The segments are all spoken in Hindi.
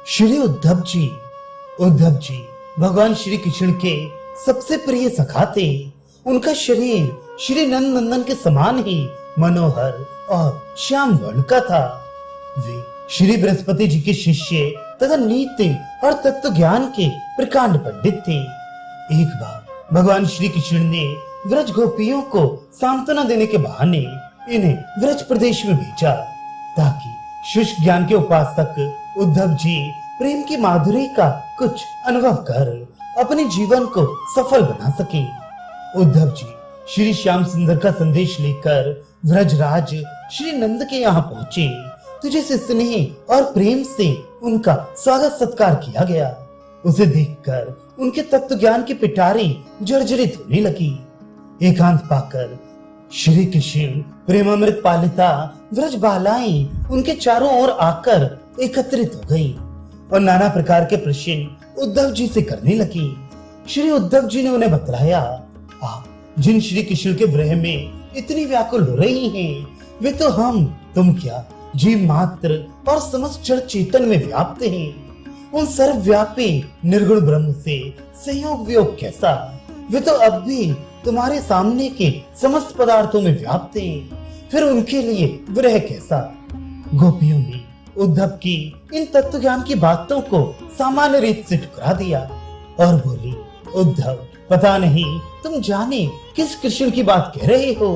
श्री उद्धव जी। उद्धव जी भगवान श्री कृष्ण के सबसे प्रिय सखा थे। उनका शरीर श्री नंद नंदन के समान ही मनोहर और श्याम वर्ण का था। वे श्री बृहस्पति जी के शिष्य तथा नीति और तत्व ज्ञान के प्रकांड पंडित थे। एक बार भगवान श्री कृष्ण ने व्रज गोपियों को सांत्वना देने के बहाने इन्हें व्रज प्रदेश में भेजा ताकि शुष्क ज्ञान के उपासक उद्धव जी प्रेम की माधुरी का कुछ अनुभव कर अपने जीवन को सफल बना सके। उद्धव जी श्री श्याम सुंदर का संदेश लेकर व्रजराज श्री नंद के यहाँ पहुँचे तो जिस स्नेह और प्रेम से उनका स्वागत सत्कार किया गया, उसे देखकर उनके तत्व ज्ञान की पिटारी जर्जरित होने लगी। एकांत पाकर श्री कृष्ण प्रेमामृत पालिता व्रज बालाएं उनके चारों ओर आकर एकत्रित हो गईं और नाना प्रकार के प्रश्न उद्धव जी से करने लगी। श्री उद्धव जी ने उन्हें बतलाया, आप जिन श्री कृष्ण के विरह में इतनी व्याकुल हो रही हैं, वे तो हम तुम क्या जीव मात्र और समस्त जड़ चेतन में व्याप्त हैं। उन सर्वव्यापी निर्गुण ब्रह्म से संयोग वियोग कैसा, वे तो अब भी तुम्हारे सामने के समस्त पदार्थों में व्याप्त हैं, फिर उनके लिए विरह कैसा। गोपियों ने उद्धव की इन तत्व ज्ञान की बातों को सामान्य रीत से ठुकरा दिया और बोली, उद्धव पता नहीं तुम जाने किस कृष्ण की बात कह रहे हो।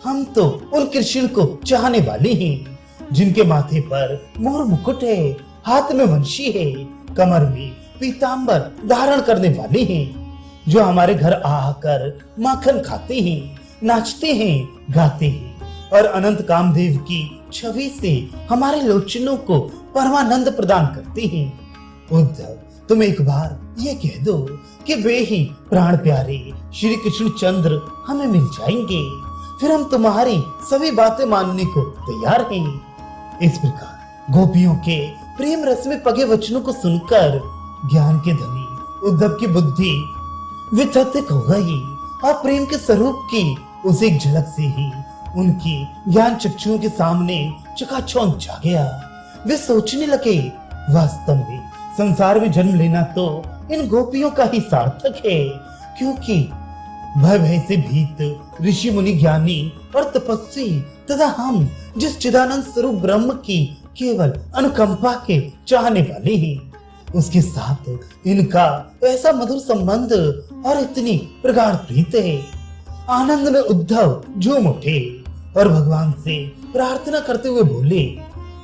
हम तो उन कृष्ण को चाहने वाले हैं जिनके माथे पर मोर मुकुट है, हाथ में वंशी है, कमर में पीतांबर धारण करने वाले हैं, जो हमारे घर आकर माखन खाते हैं, नाचते हैं, गाते हैं और अनंत कामदेव की छवि से हमारे लोचनों को परमानंद प्रदान करते हैं। उद्धव तुम एक बार ये कह दो कि वे ही प्राण प्यारे श्री कृष्ण चंद्र हमें मिल जाएंगे, फिर हम तुम्हारी सभी बातें मानने को तैयार हैं। इस प्रकार गोपियों के प्रेम रस में पगे वचनों को सुनकर ज्ञान के धनी उद्धव की बुद्धि वितथिक हो गई और प्रेम के स्वरूप की उस एक झलक से ही उनकी ज्ञान चक्षुओं के सामने चकाचौंध छा गया। वे सोचने लगे, वास्तव में संसार में जन्म लेना तो इन गोपियों का ही सार्थक है, क्योंकि भय भय से भीत ऋषि मुनि ज्ञानी और तपस्वी तथा हम जिस चिदानंद स्वरूप ब्रह्म की केवल अनुकंपा के चाहने वाले हैं, उसके साथ इनका ऐसा मधुर संबंध और इतनी प्रगाढ़ प्रीत है। आनंद में उद्धव झूम उठे और भगवान से प्रार्थना करते हुए बोले,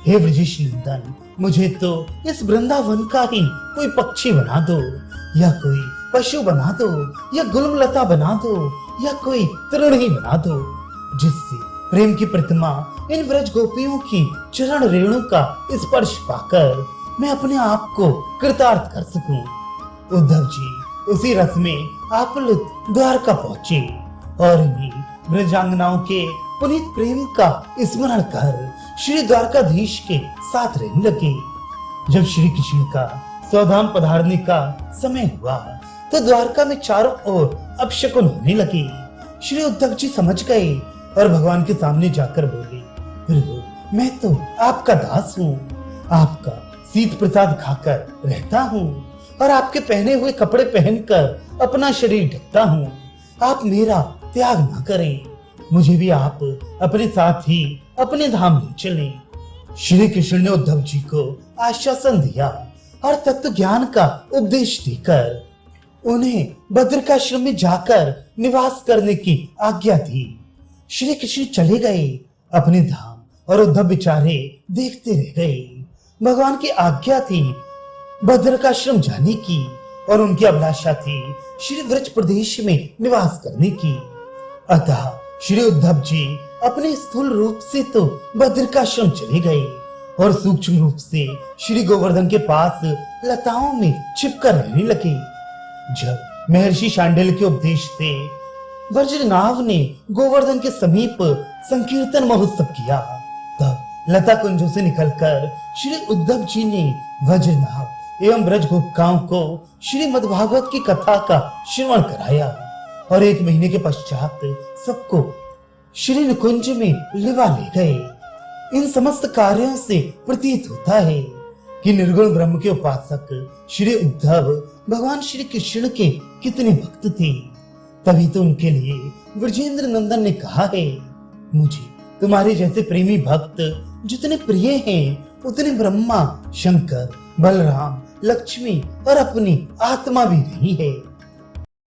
हे ब्रजेश नंदन, मुझे तो इस वृंदावन का ही कोई पक्षी बना दो, या कोई पशु बना दो, या गुलमलता बना दो, या कोई तृण ही बना दो, जिससे प्रेम की प्रतिमा इन व्रज गोपियों की चरण रेणु का स्पर्श पाकर मैं अपने आप को कृतार्थ कर सकूं। उद्धव जी उसी रस में आप्लुत द्वारका पहुंचे और इन्हीं ब्रजांगनाओं के पुनीत प्रेम का स्मरण कर श्री द्वारकाधीश के साथ रहने लगे। जब श्री कृष्ण का स्वधाम पधारने का समय हुआ तो द्वारका में चारों ओर अपशकुन होने लगे। श्री उद्धव जी समझ गए और भगवान के सामने जाकर बोले, प्रभु मैं तो आपका दास हूँ, आपका शीत प्रसाद खाकर रहता हूँ और आपके पहने हुए कपड़े पहनकर अपना शरीर ढकता हूँ। आप मेरा त्याग न करें, मुझे भी आप अपने साथ ही अपने धाम ले चलें। श्री कृष्ण ने उद्धव जी को आश्वासन दिया और तत्व ज्ञान का उपदेश देकर उन्हें बद्रिकाश्रम में जाकर निवास करने की आज्ञा दी। श्री कृष्ण चले गए अपने धाम और उद्धव बेचारे देखते रह गए। भगवान की आज्ञा थी बद्रिकाश्रम जाने की और उनकी अभिलाषा थी श्री व्रज प्रदेश में निवास करने की। अतः श्री उद्धव जी अपने स्थूल रूप से तो बद्रिकाश्रम चले गए और सूक्ष्म रूप से श्री गोवर्धन के पास लताओं में छिपकर रहने लगे। जब महर्षि शांडिल्य के उपदेश से वज्रनाभ ने गोवर्धन के समीप संकीर्तन महोत्सव किया, तब लता कुंजों से निकलकर श्री उद्धव जी ने वज्रनाभ एवं ब्रज गोपिकाओं को श्रीमद् भागवत की कथा का श्रवण कराया और 1 महीने के पश्चात सबको श्री निकुंज में लिवा ले गए। इन समस्त कार्यों से प्रतीत होता है कि निर्गुण ब्रह्म के उपासक श्री उद्धव भगवान श्री कृष्ण के कितने भक्त थे। तभी तो उनके लिए ब्रजेंद्र नंदन ने कहा है, मुझे तुम्हारे जैसे प्रेमी भक्त जितने प्रिय हैं उतने ब्रह्मा, शंकर, बलराम, लक्ष्मी और अपनी आत्मा भी नहीं है।